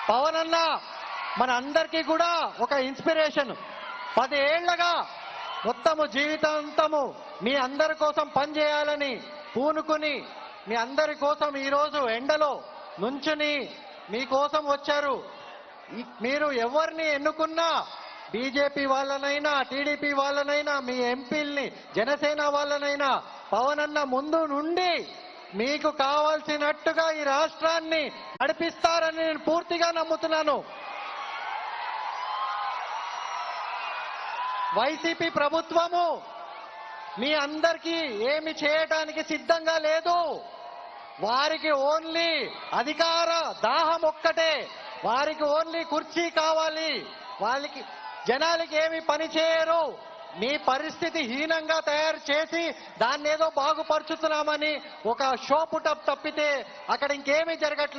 పవన్ అన్న మన అందరికీ కూడా ఒక ఇన్స్పిరేషన్. 10 ఏళ్లుగా మొత్తము జీవితాంతము మీ అందరి కోసం పనిచేయాలని పూనుకుని మీ అందరి కోసం ఈరోజు ఎండలో నుంచుని మీకోసం వచ్చారు. మీరు ఎవరిని ఎన్నుకున్నా, బీజేపీ వాళ్ళనైనా టీడీపీ వాళ్ళనైనా మీ ఎంపీల్ని జనసేన వాళ్ళనైనా పవన్ అన్న ముందు నుండి మీకు కావాల్సినట్టుగా ఈ రాష్ట్రాన్ని నడిపిస్తారని నేను పూర్తిగా నమ్ముతున్నాను. వైసీపీ ప్రభుత్వము మీ అందరికీ ఏమి చేయడానికి సిద్ధంగా లేదు. వారికి ఓన్లీ అధికార దాహం ఒక్కటే. వారికి ఓన్లీ కుర్చీ కావాలి. వాళ్ళకి జనాలకి ఏమి పని చేయరు. మీ పరిస్థితి హీనంగా తయారు చేసి దాన్ని ఏదో బాగుపరుచుతున్నామని ఒక షో పుటప్ తప్పితే అక్కడ ఇంకేమీ జరగట్లేదు.